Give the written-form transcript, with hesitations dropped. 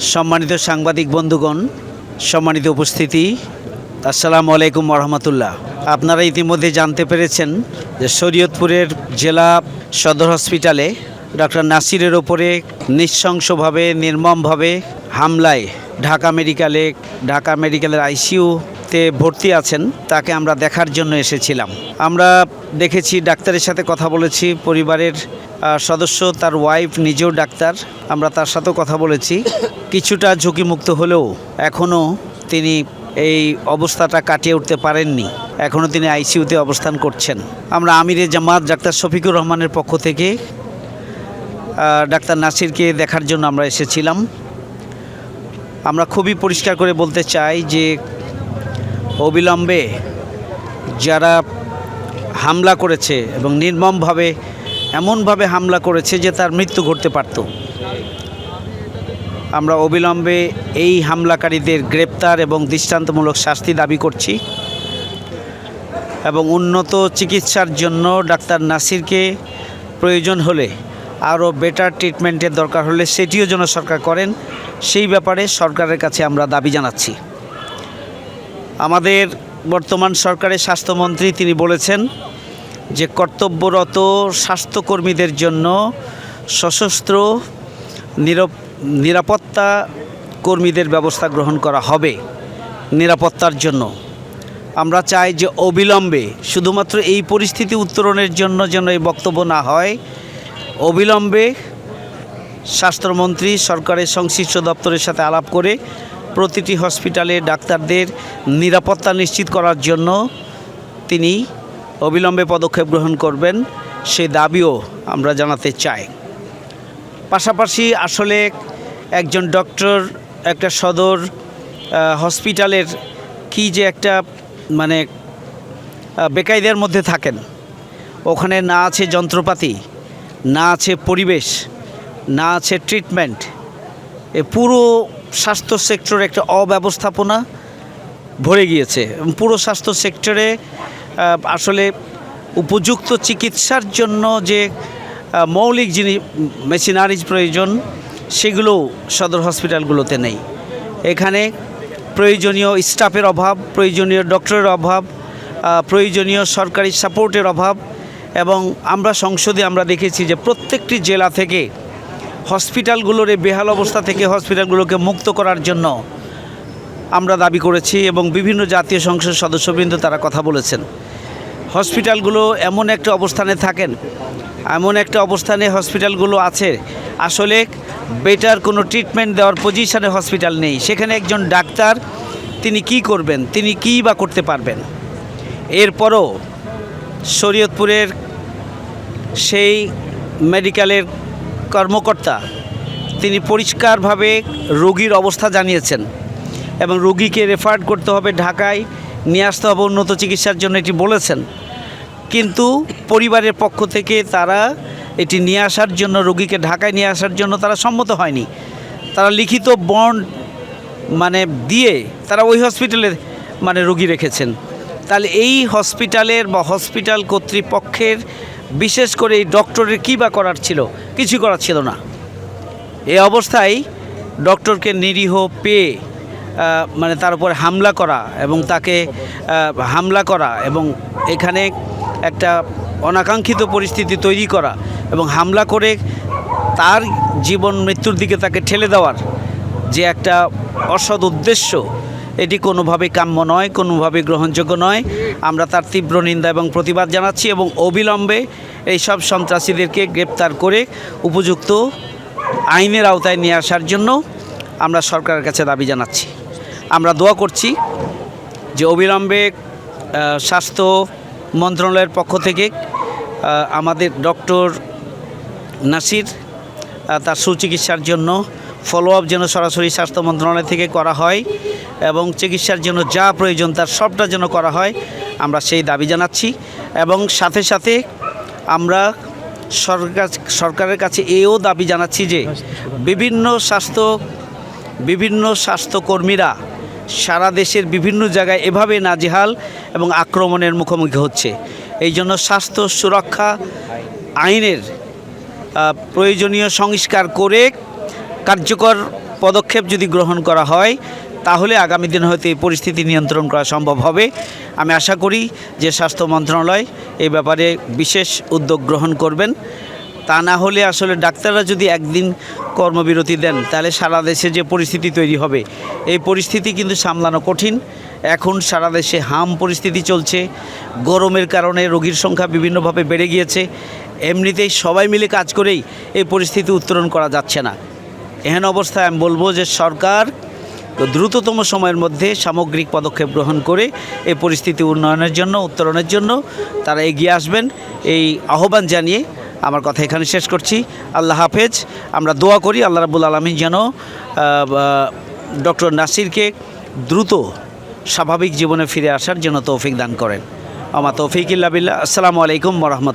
সম্মানিত সাংবাদিক বন্ধুগণ, সম্মানিত উপস্থিতি, আসসালামু আলাইকুম রহমতুল্লাহ। আপনারা ইতিমধ্যে জানতে পেরেছেন যে শরীয়তপুরের জেলা সদর হসপিটালে ডক্টর নাসিরের ওপরে নৃশংসভাবে নির্মমভাবে হামলায় ঢাকা মেডিকেলের আইসিইউতে ভর্তি আছেন। তাকে আমরা দেখার জন্য এসেছিলাম। আমরা দেখেছি, ডাক্তারের সাথে কথা বলেছি, পরিবারের সদস্য, তার ওয়াইফ নিজেও ডাক্তার, আমরা তার সাথেও কথা বলেছি। কিছুটা ঝুঁকিমুক্ত হলেও এখনও তিনি এই অবস্থাটা কাটিয়ে উঠতে পারেননি। এখনও তিনি আইসিইউতে অবস্থান করছেন। আমরা আমিরে জামাত ডাক্তার শফিকুর রহমানের পক্ষ থেকে ডাক্তার নাসিরকে দেখার জন্য আমরা এসেছিলাম। আমরা খুবই পরিষ্কার করে বলতে চাই যে অবিলম্বে যারা হামলা করেছে এবং নির্মমভাবে এমনভাবে হামলা করেছে যে তার মৃত্যু ঘটতে পারত, আমরা অবিলম্বে এই হামলাকারীদের গ্রেপ্তার এবং দৃষ্টান্তমূলক শাস্তি দাবি করছি এবং উন্নত চিকিৎসার জন্য ডাক্তার নাসিরকে প্রয়োজন হলে আরও বেটার ট্রিটমেন্টের দরকার হলে সেটিও যেন সরকার করেন, সেই ব্যাপারে সরকারের কাছে আমরা দাবি জানাচ্ছি। আমাদের বর্তমান সরকারের স্বাস্থ্যমন্ত্রী তিনি বলেছেন যে কর্তব্যরত স্বাস্থ্যকর্মীদের জন্য সশস্ত্র নিরাপত্তা কর্মীদের ব্যবস্থা গ্রহণ করা হবে নিরাপত্তার জন্য। আমরা চাই যে অবিলম্বে, শুধুমাত্র এই পরিস্থিতি উত্তরণের জন্য যেন এই বক্তব্য না হয়, অবিলম্বে স্বাস্থ্যমন্ত্রী সরকারের সংশ্লিষ্ট দপ্তরের সাথে আলাপ করে প্রতিটি হসপিটালে ডাক্তারদের নিরাপত্তা নিশ্চিত করার জন্য তিনি অবিলম্বে পদক্ষেপ গ্রহণ করবেন, সে দাবিও আমরা জানাতে চাই। পাশাপাশি আসলে একজন ডক্টর একটা সদর হসপিটালের কি যে একটা বেকায়দার মধ্যে থাকেন। ওখানে না আছে যন্ত্রপাতি, না আছে পরিবেশ, না আছে ট্রিটমেন্ট। এ পুরো স্বাস্থ্য সেক্টরে একটা অব্যবস্থাপনা ভরে গিয়েছে। পুরো স্বাস্থ্য সেক্টরে আসলে উপযুক্ত চিকিৎসার জন্য যে মৌলিক জিনিস, মেশিনারিজ প্রয়োজন, সেগুলো সদর হসপিটালগুলোতে নেই। এখানে প্রয়োজনীয় স্টাফের অভাব, প্রয়োজনীয় ডক্টরের অভাব, প্রয়োজনীয় সরকারি সাপোর্টের অভাব। এবং আমরা সংসদে আমরা দেখেছি যে প্রত্যেকটি জেলা থেকে হসপিটালগুলোর এই বেহাল অবস্থা থেকে হসপিটালগুলোকে মুক্ত করার জন্য আমরা দাবি করেছি এবং বিভিন্ন জাতীয় সংসদ সদস্যবৃন্দ তারা কথা বলেছেন। হসপিটালগুলো এমন একটা অবস্থানে হসপিটালগুলো আছে, আসলে বেটার কোনো ট্রিটমেন্ট দেওয়ার পজিশনে হসপিটাল নেই। সেখানে একজন ডাক্তার তিনি কি করবেন, তিনি কী বা করতে পারবেন? এরপরও শরীয়তপুরের সেই মেডিকেলের কর্মকর্তা তিনি পরিষ্কারভাবে রোগীর অবস্থা জানিয়েছেন এবং রোগীকে রেফার করতে হবে, ঢাকায় নিয়ে আসতে হবে উন্নত চিকিৎসার জন্য, এটি বলেছেন। কিন্তু পরিবারের পক্ষ থেকে তারা এটি নিয়ে আসার জন্য, রোগীকে ঢাকায় নিয়ে আসার জন্য তারা সম্মত হয়নি। তারা লিখিত বন্ড দিয়ে তারা ওই হসপিটালে রোগী রেখেছেন। তাহলে এই হসপিটালের বা হসপিটাল কর্তৃপক্ষের, বিশেষ করে এই ডক্টরের কী বা করার ছিল? কিছু করার ছিল না। এই অবস্থায় ডক্টরকে নিরীহ পেয়ে তার উপরে হামলা করা এবং এখানে একটা অনাকাঙ্ক্ষিত পরিস্থিতি তৈরি করা এবং হামলা করে তার জীবন মৃত্যুর দিকে তাকে ঠেলে দেওয়ার যে একটা অসৎ উদ্দেশ্য, এটি কোনোভাবেই কাম্য নয়, কোনোভাবেই গ্রহণযোগ্য নয়। আমরা তার তীব্র নিন্দা এবং প্রতিবাদ জানাচ্ছি এবং অবিলম্বে এইসব সন্ত্রাসীদেরকে গ্রেপ্তার করে উপযুক্ত আইনের আওতায় নিয়ে আসার জন্য আমরা সরকারের কাছে দাবি জানাচ্ছি। আমরা দোয়া করছি যে অবিলম্বে স্বাস্থ্য মন্ত্রণালয়ের পক্ষ থেকে আমাদের ডক্টর নাসির তার সুচিকিৎসার জন্য ফলো আপ যেন সরাসরি স্বাস্থ্য মন্ত্রণালয় থেকে করা হয় এবং চিকিৎসার জন্য যা প্রয়োজন তার সবটা যেন করা হয়, আমরা সেই দাবি জানাচ্ছি। এবং সাথে সাথে আমরা সরকারের কাছে এও দাবি জানাচ্ছি যে বিভিন্ন স্বাস্থ্যকর্মীরা সারা দেশের বিভিন্ন জায়গায় এভাবে নাজেহাল এবং আক্রমণের মুখোমুখি হচ্ছে। এই জন্য স্বাস্থ্য সুরক্ষা আইনের প্রয়োজনীয় সংস্কার করে কার্যকর পদক্ষেপ যদি গ্রহণ করা হয় তাহলে আগামী দিনে হয়তো এই পরিস্থিতি নিয়ন্ত্রণ করা সম্ভব হবে। আমি আশা করি যে স্বাস্থ্য মন্ত্রণালয় এই ব্যাপারে বিশেষ উদ্যোগ গ্রহণ করবেন। তা না হলে আসলে ডাক্তাররা যদি একদিন কর্মবিরতি দেন তাহলে সারা দেশে যে পরিস্থিতি তৈরি হবে, এই পরিস্থিতি কিন্তু সামলানো কঠিন। এখন সারা দেশে হাম পরিস্থিতি চলছে, গরমের কারণে রোগীর সংখ্যা বিভিন্নভাবে বেড়ে গিয়েছে। এমনিতেই সবাই মিলে কাজ করেই এই পরিস্থিতি উত্তরণ করা যাচ্ছে না। এহেন অবস্থায় আমি বলবো যে সরকার দ্রুততম সময়ের মধ্যে সামগ্রিক পদক্ষেপ গ্রহণ করে এই পরিস্থিতি উন্নয়নের জন্য, উত্তরণের জন্য তারা এগিয়ে আসবেন, এই আহ্বান জানিয়ে আমার কথা এখানে শেষ করছি। আল্লাহ হাফেজ। আমরা দোয়া করি আল্লাহ রাব্বুল আলামিন যেন ডক্টর নাসিরকে দ্রুত স্বাভাবিক জীবনে ফিরে আসার জন্য তৌফিক দান করেন। আমা তৌফিক ইল্লা বিল্লাহ। আসসালামু আলাইকুম ওয়া রাহমাতুল্লাহ।